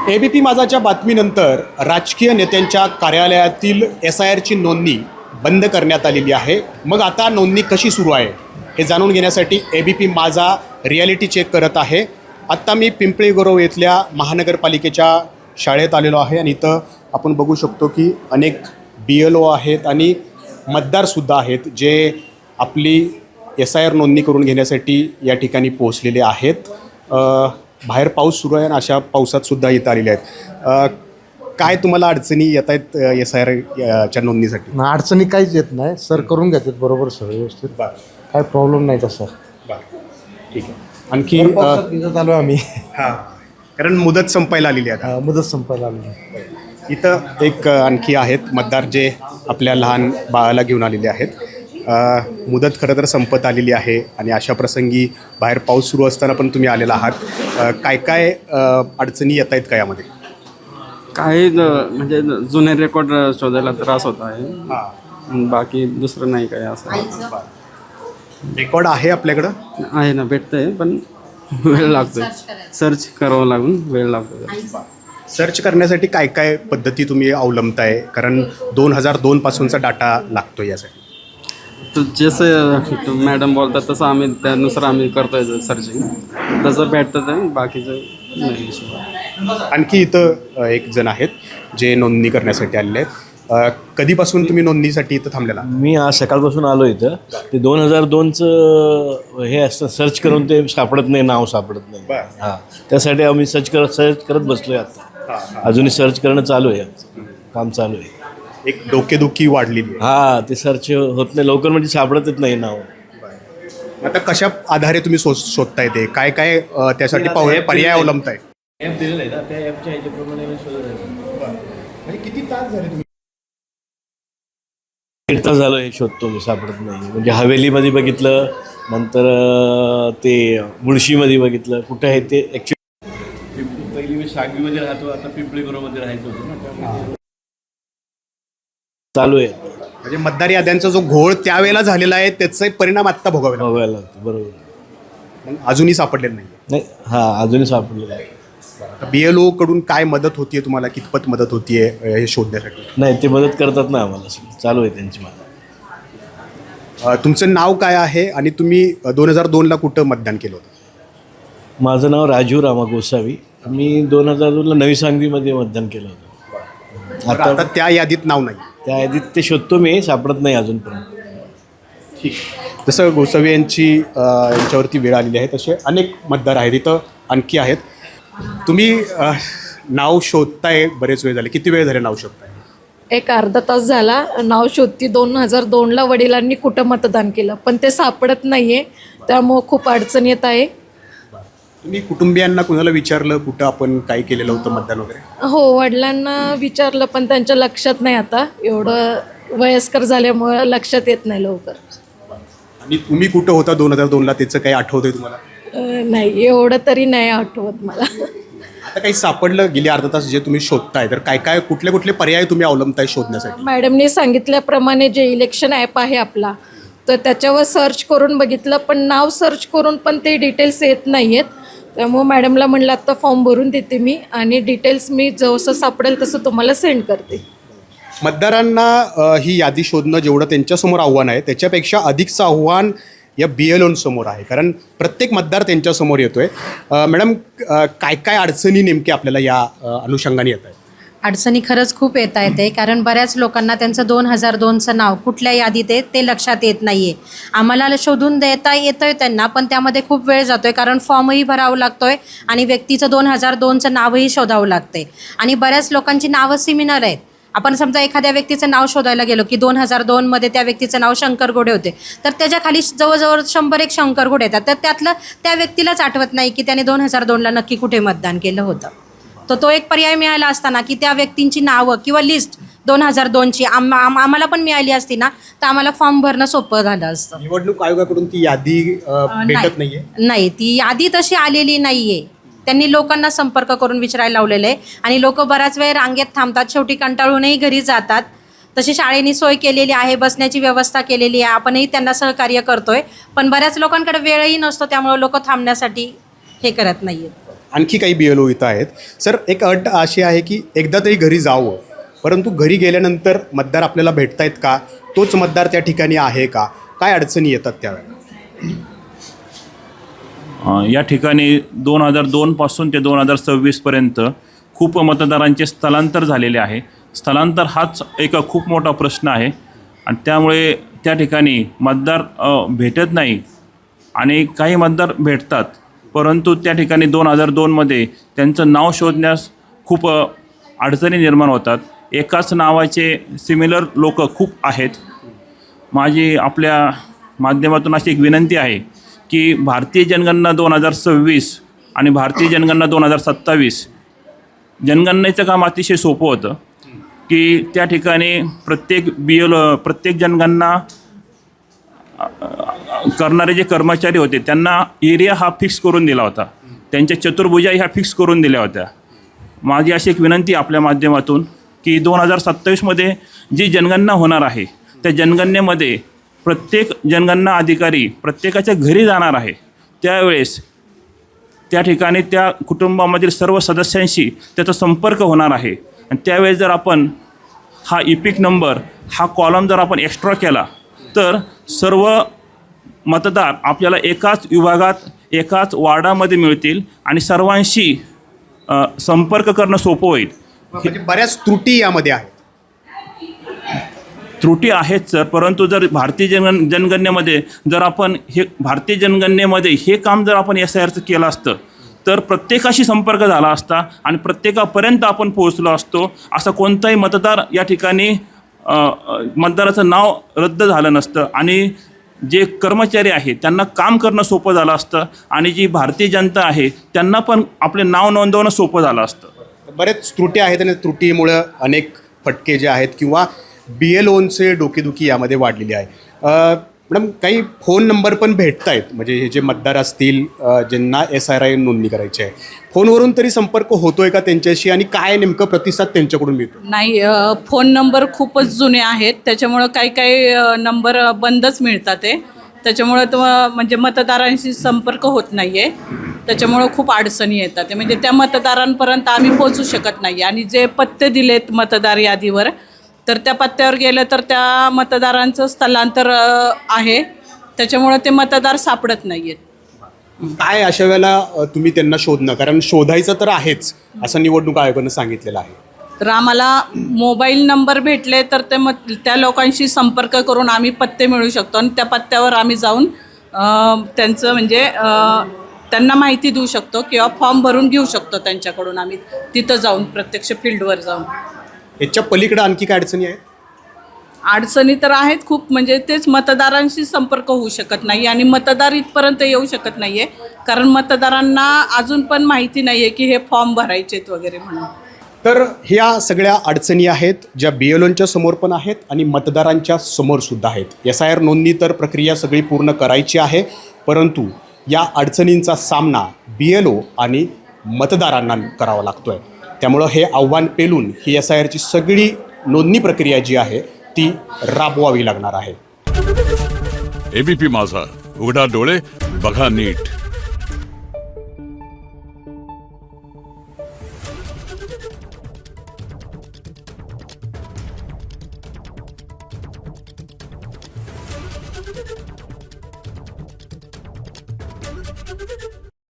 ABP माझाच्या बातमीनंतर राजकीय नेत्यांच्या कार्यालयातील SIRची नोंदणी बंद करण्यात आलेली आहे. मग आता नोंदणी कशी सुरू आहे हे जाणून घेण्यासाठी एबीपी माझा रिॲलिटी चेक करत आहे. आत्ता मी पिंपळी गुरव येथल्या महानगरपालिकेच्या शाळेत आलेलो आहे आणि इथं आपण बघू शकतो की अनेक BLO आहेत आणि मतदारसुद्धा आहेत जे आपली SIR नोंदणी करून घेण्यासाठी या ठिकाणी पोहोचलेले आहेत. बाहेर पाऊस सुरू आहे आणि अशा पावसातसुद्धा इथं आलेले आहेत. काय तुम्हाला अडचणी येत आहेत SIRच्या नोंदणीसाठी? अडचणी काहीच येत नाही सर, करून घेतात बरोबर सर व्यवस्थित. काय प्रॉब्लेम नाही तसा. ठीक आहे. आणखी चालू आम्ही हां, कारण मुदत संपायला आलेली आहे. मुदत संपायला आली. इथं एक आणखी आहेत मतदार जे आपल्या लहान बाळाला घेऊन आलेले आहेत. मुदत खरं तर संपत आलेली आहे आणि अशा प्रसंगी बाहेर पाऊस सुरू असताना पण तुम्ही आलेला आहात. काय काय अडचणी येत आहेत का यामध्ये? काही म्हणजे जुने रेकॉर्ड शोधायला त्रास होत आहे. हां, बाकी दुसरं नाही काय असं. रेकॉर्ड आहे आपल्याकडं? आहे ना, भेटतंय पण वेळ लागतोय. सर्च करावं लागून वेळ लागतो. सर्च करण्यासाठी काय काय पद्धती तुम्ही अवलंबताय? कारण 2002 पासूनचा डाटा लागतो यासाठी. तर जसं मॅडम बोलतात तसं आम्ही त्यानुसार आम्ही करतोय सर्चिंग. तसं भेटतं तर बाकीचं नाही. आणखी इथं एक जण आहेत जे नोंदणी करण्यासाठी आलेले आहेत. कधीपासून तुम्ही नोंदणीसाठी इथं थांबलेला? मी आज सकाळपासून आलो इथं. ते 2002चं हे असतं, सर्च करून ते सापडत नाही, नाव सापडत नाही. हां, त्यासाठी आम्ही सर्च करत बसलो आहे आता. अजूनही सर्च करणं चालू आहे, काम चालू आहे. एक डोकेदुखी वाढलेली आहे. हां, ते सर्च होत नाही लवकर, म्हणजे सापडतच नाही नाव. आता कशा आधारे तुम्ही शोधताय ते? काय काय त्यासाठी पर्याय अवलंबताय? ॲप दिलेलं आहे ना, त्या ॲपच्या ह्याच्याप्रमाणे मी शोधत आहे. म्हणजे किती तास झाले तुम्ही? 1 तास झालं हे शोधतो मी, सापडत नाही. म्हणजे हवेलीमध्ये बघितलं, नंतर ते मुळशीमध्ये बघितलं, कुठं आहे ते. ॲक्च्युली पहिली मी सांगलीमध्ये राहतो, आता पिंपळी गुरवमध्ये राहायचं होतं ना, चालू आहे. म्हणजे मतदार याद्यांचा जो घोळ त्यावेळेला झालेला आहे त्याचा परिणाम आत्ता भोगावा लागतो. बरोबर. मग अजूनही सापडलेलं नाही? हां, अजूनही सापडलेलं आहे. BLO कडून काय मदत होतीये तुम्हाला? कितपत मदत होतीये हे शोधण्यासाठी? नाही, ते मदत करतात ना आम्हाला, चालू आहे त्यांची मदत. तुमचं नाव काय आहे आणि तुम्ही 2002ला कुठं मतदान केलं होतं? माझं नाव राजू रामा गोसावी. मी 2002ला नवी सांगलीमध्ये मतदान केलं होतं. आता त्या यादीत नाव नाही? त्या यादीत ते शोधतो मी, सापडत नाही अजूनपर्यंत. ठीक. जसं गोसावी यांच्यावरती वेळ आलेली आहे तसे अनेक मतदार आहेत. इथं आणखी आहेत. तुम्ही नाव शोधताय, बरेच वेळ झाले. किती वेळ झाले नाव शोधताय? एक अर्धा तास झाला नाव शोधती. 2002ला वडिलांनी कुठं मतदान केलं पण ते सापडत नाही आहे, त्यामुळं खूप अडचण येत आहे. तुम्ही कुटुंबियांना कुणाला विचारलं कुठं आपण काय केलेलं होतं मतदान वगैरे? हो, वडिलांना विचारलं पण त्यांच्या लक्षात नाही. आता एवढं वयस्कर झाल्यामुळं लक्षात येत नाही लवकर. आणि तुम्ही कुठं होता 2002ला त्याचं काही आठवतंय तुम्हाला? नाही, एवढं तरी नाही आठवत मला. आता काही सापडलं गेली अर्धा तास जे तुम्ही शोधताय, तर काय काय कुठले पर्याय तुम्ही अवलंबताय शोधण्यासाठी? मॅडमने सांगितल्याप्रमाणे जे इलेक्शन ॲप आहे आपला, तर त्याच्यावर सर्च करून बघितलं पण नाव सर्च करून पण ते डिटेल्स येत नाही आहेत. त्यामुळं मॅडमला म्हणलं आत्ता फॉर्म भरून देते मी आणि डिटेल्स मी जसं सापडेल तसं तुम्हाला सेंड करते. मतदारांना ही यादी शोधणं जेवढं त्यांच्यासमोर आव्हान आहे त्याच्यापेक्षा अधिकचं आव्हान या BLOंसमोर आहे, कारण प्रत्येक मतदार त्यांच्यासमोर येतोय. मॅडम, काय काय अडचणी नेमकी आपल्याला या अनुषंगाने येत आहेत? अडचणी खरंच खूप येत आहेत, कारण बऱ्याच लोकांना त्यांचं 2002चं नाव कुठल्या यादीत आहे ते लक्षात येत नाही आहे. आम्हाला शोधून देता येतं आहे त्यांना, पण त्यामध्ये खूप वेळ जातो आहे, कारण फॉर्मही भरावं लागतो आहे आणि व्यक्तीचं 2002चं नावही शोधावं लागतं आहे. आणि बऱ्याच लोकांची नावं सिमिलर आहेत. आपण समजा एखाद्या व्यक्तीचं नाव शोधायला गेलो की 2002मध्ये त्या व्यक्तीचं नाव शंकर घोडे होते, तर त्याच्या खाली जवळजवळ 101 शंकर घोडे येतात. तर त्यातलं त्या व्यक्तीलाच आठवत नाही की त्याने 2002ला नक्की कुठे मतदान केलं होतं. तर तो एक पर्याय मिळाला असताना की त्या व्यक्तींची नावं किंवा लिस्ट 2002ची आम्हाला पण मिळाली असती ना, तर आम्हाला फॉर्म भरणं सोपं झालं असतं. निवडणूक आयोगाकडून ती यादी भेटत नाहीये? नाही, ती यादी तशी आलेली नाही आहे. त्यांनी लोकांना संपर्क करून विचारायला लावलेलं आहे आणि लोक बराच वेळ रांगेत थांबतात, शेवटी कंटाळूनही घरी जातात. तशी शाळेने सोय केलेली आहे, बसण्याची व्यवस्था केलेली आहे, आपणही त्यांना सहकार्य करतोय. पण बऱ्याच लोकांकडे वेळही नसतो, त्यामुळे लोक थांबण्यासाठी हे करत नाही आहेत. आणखी काही BLO इथं आहेत. सर, एक अट अशी आहे की एकदा तरी घरी जावं, परंतु घरी गेल्यानंतर मतदार आपल्याला भेटतायत का? तोच मतदार त्या ठिकाणी आहे का? काय अडचणी येतात त्यावेळेला? या ठिकाणी 2002 पासून ते 2026पर्यंत खूप मतदारांचे स्थलांतर झालेले आहे. स्थलांतर हाच एक खूप मोठा प्रश्न आहे आणि त्यामुळे त्या ठिकाणी मतदार भेटत नाही आणि काही मतदार भेटतात, परंतु त्या ठिकाणी 2002मध्ये त्यांचं नाव शोधण्यास खूप अडचणी निर्माण होतात. एकाच नावाचे सिमिलर लोक खूप आहेत. माझी आपल्या माध्यमातून अशी एक विनंती आहे की भारतीय जनगणना 2026 आणि भारतीय जनगणना 2027 जनगणनेचं काम अतिशय सोपं होतं की त्या ठिकाणी प्रत्येक जनगणना करणारे जे कर्मचारी होते त्यांना एरिया हा फिक्स करून दिला होता, त्यांच्या चतुर्भुजा ह्या फिक्स करून दिल्या होत्या. माझी अशी एक विनंती आपल्या माध्यमातून की 2027मध्ये जी जनगणना होणार आहे त्या जनगणनेमध्ये प्रत्येक जनगणना अधिकारी प्रत्येकाच्या घरी जाणार आहे. त्यावेळेस त्या ठिकाणी त्या कुटुंबामधील सर्व सदस्यांशी त्याचा संपर्क होणार आहे आणि त्यावेळेस जर आपण हा इपिक नंबर हा कॉलम जर आपण एक्स्ट्रा केला तर सर्व मतदार आपल्याला एकाच विभागात एकाच वार्डामध्ये मिळतील आणि सर्वांशी संपर्क करणं सोपं होईल. म्हणजे बऱ्याच त्रुटी यामध्ये आहेत. त्रुटी आहेत सर, परंतु जर भारतीय जनगणनेमध्ये जर आपण भारतीय जनगणनेमध्ये हे काम जर आपण SIRचं केलं असतं तर प्रत्येकाशी संपर्क झाला असता आणि प्रत्येकापर्यंत आपण पोहोचलो असतो. असा कोणताही मतदार या ठिकाणी मतदाराचं नाव रद्द झालं नसतं आणि जे कर्मचारी आहेत त्यांना काम करणं सोपं झालं असतं आणि जी भारतीय जनता आहे त्यांना पण आपले नाव नोंदवणं सोपं झालं असतं. बरेच त्रुटी आहेत आणि त्रुटीमुळं अनेक फटके जे आहेत किंवा BLOंचे डोकेदुखी यामध्ये वाढलेली आहे. मॅडम, काही फोन नंबर पण भेटत आहेत, म्हणजे हे जे मतदार असतील ज्यांना SIR नोंदणी करायची आहे, फोनवरून तरी संपर्क होतोय का त्यांच्याशी आणि काय नेमकं प्रतिसाद त्यांच्याकडून मिळतो? नाही, फोन नंबर खूपच जुने आहेत, त्याच्यामुळं काही काही नंबर बंदच मिळतात ते, त्याच्यामुळं तो म्हणजे मतदारांशी संपर्क होत नाही आहे. त्याच्यामुळं खूप अडचणी येतात ते, म्हणजे त्या मतदारांपर्यंत आम्ही पोचू शकत नाही आणि जे पत्ते दिलेत मतदार यादीवर तर त्या पत्त्यावर गेलं तर त्या मतदारांचं स्थलांतर आहे, त्याच्यामुळं ते मतदार सापडत नाही आहेत. काय अशा वेळेला तुम्ही त्यांना शोधणं, कारण शोधायचं तर आहेच असं निवडणूक आयोगानं सांगितलेलं आहे. तर आम्हाला मोबाईल नंबर भेटले तर ते त्या लोकांशी संपर्क करून आम्ही पत्ते मिळू शकतो आणि त्या पत्त्यावर आम्ही जाऊन त्यांचं म्हणजे त्यांना माहिती देऊ शकतो किंवा फॉर्म भरून घेऊ शकतो त्यांच्याकडून आम्ही तिथं जाऊन प्रत्यक्ष फील्डवर जाऊन. याच्या पलीकडे आणखी काय अडचणी आहेत? अडचणी तर आहेत खूप, म्हणजे तेच मतदारांशी संपर्क होऊ शकत नाही आणि मतदार इथपर्यंत येऊ शकत नाही आहे कारण मतदारांना अजून पण माहिती नाही आहे की हे फॉर्म भरायचेत वगैरे म्हणून. तर ह्या सगळ्या अडचणी आहेत ज्या BLOंच्या समोर पण आहेत आणि मतदारांच्या समोरसुद्धा आहेत. SIR नोंदणी तर प्रक्रिया सगळी पूर्ण करायची आहे, परंतु या अडचणींचा सामना BLO आणि मतदारांना करावा लागतो आहे. त्यामुळं हे आव्हान पेलून ही SIRची सगळी नोंदणी प्रक्रिया जी आहे ती राबवावी लागणार आहे. ABP माझा, उघडा डोळे बघा नीट.